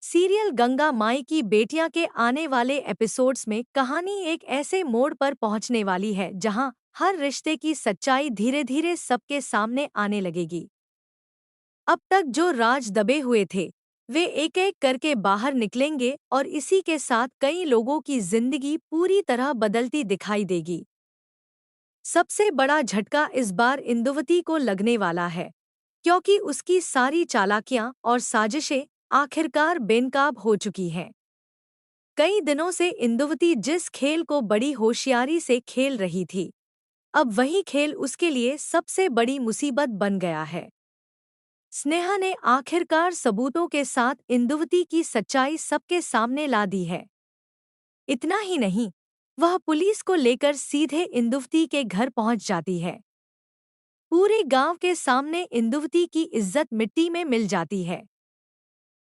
Serial Ganga माई की बेटियां के आने वाले एपिसोड्स में कहानी एक ऐसे मोड़ पर पहुंचने वाली है जहां हर रिश्ते की सच्चाई धीरे धीरे सबके सामने आने लगेगी। अब तक जो राज दबे हुए थे वे एक एक करके बाहर निकलेंगे और इसी के साथ कई लोगों की जिंदगी पूरी तरह बदलती दिखाई देगी। सबसे बड़ा झटका इस बार इंदुवती को लगने वाला है, क्योंकि उसकी सारी चालाकियां और साजिशें आखिरकार बेनकाब हो चुकी हैं। कई दिनों से इंदुवती जिस खेल को बड़ी होशियारी से खेल रही थी, अब वही खेल उसके लिए सबसे बड़ी मुसीबत बन गया है। स्नेहा ने आखिरकार सबूतों के साथ इंदुवती की सच्चाई सबके सामने ला दी है। इतना ही नहीं, वह पुलिस को लेकर सीधे इंदुवती के घर पहुंच जाती है। पूरे गांव के सामने इंदुवती की इज्जत मिट्टी में मिल जाती है।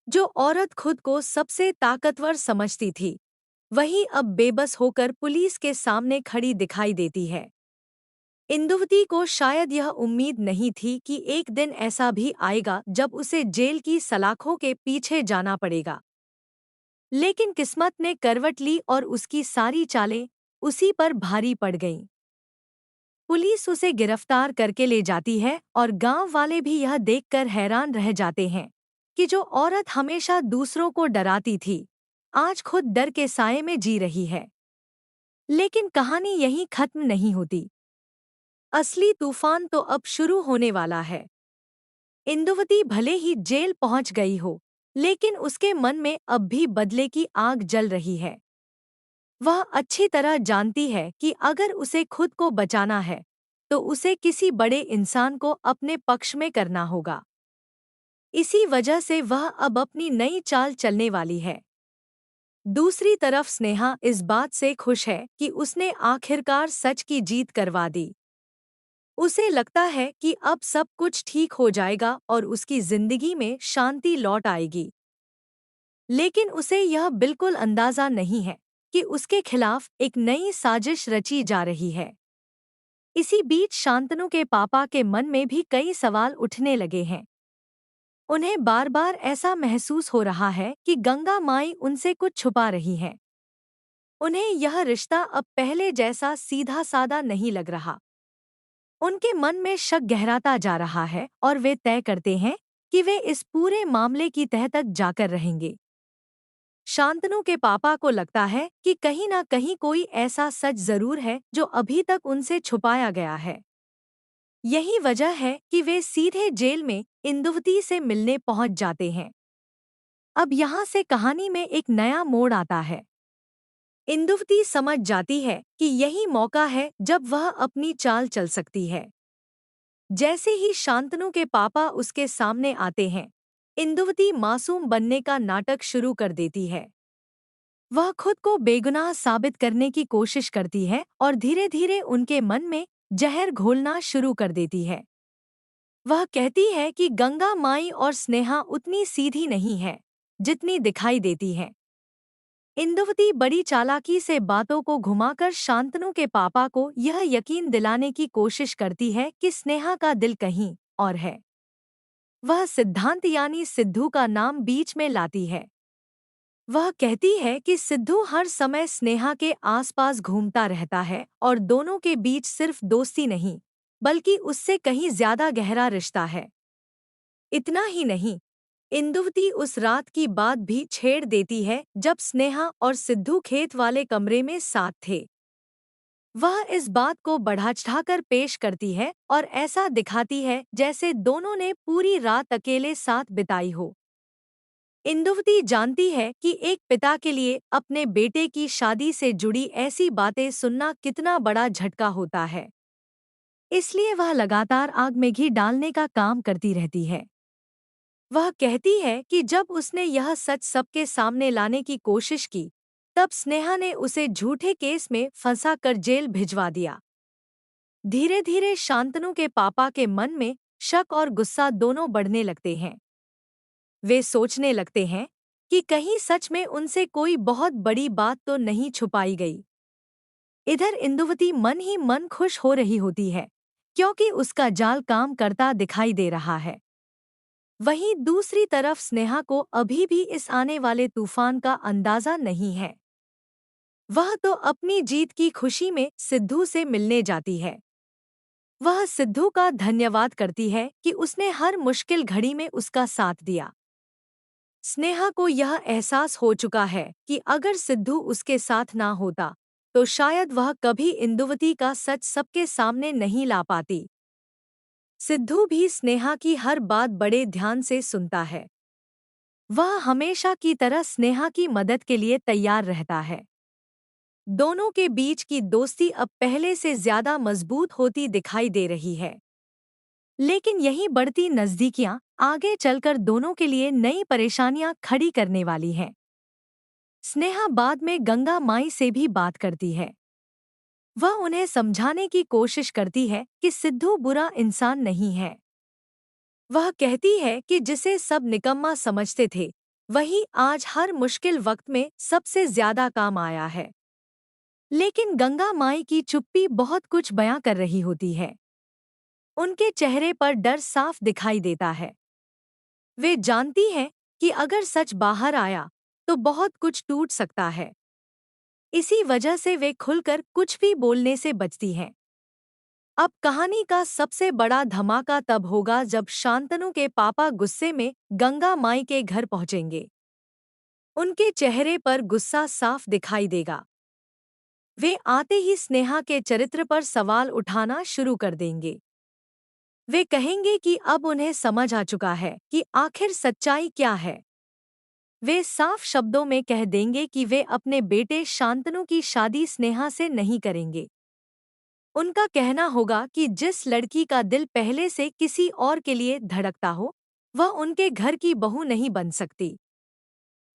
जो औरत खुद को सबसे ताकतवर समझती थी, वही अब बेबस होकर पुलिस के सामने खड़ी दिखाई देती है। इंदुवती को शायद यह उम्मीद नहीं थी कि एक दिन ऐसा भी आएगा जब उसे जेल की सलाखों के पीछे जाना पड़ेगा। लेकिन किस्मत ने करवट ली और उसकी सारी चालें उसी पर भारी पड़ गईं। पुलिस उसे गिरफ्तार करके ले जाती है और गांव वाले भी यह देखकर हैरान रह जाते हैं कि जो औरत हमेशा दूसरों को डराती थी, आज खुद डर के साए में जी रही है। लेकिन कहानी यहीं खत्म नहीं होती। असली तूफान तो अब शुरू होने वाला है। इंदुवती भले ही जेल पहुंच गई हो, लेकिन उसके मन में अब भी बदले की आग जल रही है। वह अच्छी तरह जानती है कि अगर उसे खुद को बचाना है, तो उसे किसी बड़े इंसान को अपने पक्ष में करना होगा। इसी वजह से वह अब अपनी नई चाल चलने वाली है। दूसरी तरफ स्नेहा इस बात से खुश है कि उसने आखिरकार सच की जीत करवा दी। उसे लगता है कि अब सब कुछ ठीक हो जाएगा और उसकी जिंदगी में शांति लौट आएगी। लेकिन उसे यह बिल्कुल अंदाजा नहीं है कि उसके खिलाफ एक नई साजिश रची जा रही है। इसी बीच शांतनु के पापा के मन में भी कई सवाल उठने लगे हैं। उन्हें बार बार ऐसा महसूस हो रहा है कि गंगा माई उनसे कुछ छुपा रही है। उन्हें यह रिश्ता अब पहले जैसा सीधा साधा नहीं लग रहा। उनके मन में शक गहराता जा रहा है और वे तय करते हैं कि वे इस पूरे मामले की तह तक जाकर रहेंगे। शांतनु के पापा को लगता है कि कहीं ना कहीं कोई ऐसा सच जरूर है जो अभी तक उनसे छुपाया गया है। यही वजह है कि वे सीधे जेल में इंदुवती से मिलने पहुंच जाते हैं। अब यहाँ से कहानी में एक नया मोड़ आता है। इंदुवती समझ जाती है कि यही मौका है जब वह अपनी चाल चल सकती है। जैसे ही शांतनु के पापा उसके सामने आते हैं, इंदुवती मासूम बनने का नाटक शुरू कर देती है। वह खुद को बेगुनाह साबित करने की कोशिश करती है और धीरे धीरे उनके मन में जहर घोलना शुरू कर देती है। वह कहती है कि गंगा माई और स्नेहा उतनी सीधी नहीं है जितनी दिखाई देती है। इंदुवती बड़ी चालाकी से बातों को घुमाकर शांतनु के पापा को यह यकीन दिलाने की कोशिश करती है कि स्नेहा का दिल कहीं और है। वह सिद्धांत यानी सिद्धू का नाम बीच में लाती है। वह कहती है कि सिद्धू हर समय स्नेहा के आसपास घूमता रहता है और दोनों के बीच सिर्फ दोस्ती नहीं, बल्कि उससे कहीं ज्यादा गहरा रिश्ता है। इतना ही नहीं, इंदुवती उस रात की बात भी छेड़ देती है जब स्नेहा और सिद्धू खेत वाले कमरे में साथ थे। वह इस बात को बढ़ा-चढ़ाकर पेश करती है और ऐसा दिखाती है जैसे दोनों ने पूरी रात अकेले साथ बिताई हो। इंदुवती जानती है कि एक पिता के लिए अपने बेटे की शादी से जुड़ी ऐसी बातें सुनना कितना बड़ा झटका होता है। इसलिए वह लगातार आग में घी डालने का काम करती रहती है। वह कहती है कि जब उसने यह सच सबके सामने लाने की कोशिश की, तब स्नेहा ने उसे झूठे केस में फंसाकर जेल भिजवा दिया। धीरे धीरे शांतनु के पापा के मन में शक और गुस्सा दोनों बढ़ने लगते हैं। वे सोचने लगते हैं कि कहीं सच में उनसे कोई बहुत बड़ी बात तो नहीं छुपाई गई। इधर इंदुवती मन ही मन खुश हो रही होती है, क्योंकि उसका जाल काम करता दिखाई दे रहा है। वहीं दूसरी तरफ स्नेहा को अभी भी इस आने वाले तूफान का अंदाजा नहीं है। वह तो अपनी जीत की खुशी में सिद्धू से मिलने जाती है। वह सिद्धू का धन्यवाद करती है कि उसने हर मुश्किल घड़ी में उसका साथ दिया। स्नेहा को यह एहसास हो चुका है कि अगर सिद्धू उसके साथ ना होता तो शायद वह कभी इंदुवती का सच सबके सामने नहीं ला पाती। सिद्धू भी स्नेहा की हर बात बड़े ध्यान से सुनता है। वह हमेशा की तरह स्नेहा की मदद के लिए तैयार रहता है। दोनों के बीच की दोस्ती अब पहले से ज्यादा मजबूत होती दिखाई दे रही है। लेकिन यही बढ़ती नजदीकियां आगे चलकर दोनों के लिए नई परेशानियां खड़ी करने वाली हैं। स्नेहा बाद में गंगा माई से भी बात करती है। वह उन्हें समझाने की कोशिश करती है कि सिद्धू बुरा इंसान नहीं है। वह कहती है कि जिसे सब निकम्मा समझते थे वही आज हर मुश्किल वक्त में सबसे ज्यादा काम आया है। लेकिन गंगा माई की चुप्पी बहुत कुछ बयां कर रही होती है। उनके चेहरे पर डर साफ दिखाई देता है। वे जानती हैं कि अगर सच बाहर आया तो बहुत कुछ टूट सकता है। इसी वजह से वे खुलकर कुछ भी बोलने से बचती हैं। अब कहानी का सबसे बड़ा धमाका तब होगा जब शांतनु के पापा गुस्से में गंगा माई के घर पहुंचेंगे। उनके चेहरे पर गुस्सा साफ दिखाई देगा। वे आते ही स्नेहा के चरित्र पर सवाल उठाना शुरू कर देंगे। वे कहेंगे कि अब उन्हें समझ आ चुका है कि आखिर सच्चाई क्या है। वे साफ शब्दों में कह देंगे कि वे अपने बेटे शांतनु की शादी स्नेहा से नहीं करेंगे। उनका कहना होगा कि जिस लड़की का दिल पहले से किसी और के लिए धड़कता हो वह उनके घर की बहू नहीं बन सकती।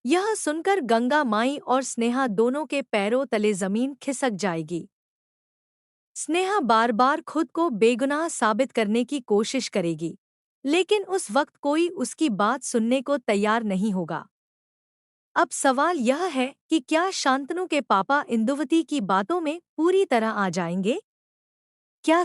यह सुनकर गंगा माई और स्नेहा दोनों के पैरों तले जमीन खिसक जाएगी। स्नेहा बार बार खुद को बेगुनाह साबित करने की कोशिश करेगी, लेकिन उस वक्त कोई उसकी बात सुनने को तैयार नहीं होगा। अब सवाल यह है कि क्या शांतनु के पापा इंदुवती की बातों में पूरी तरह आ जाएंगे? क्या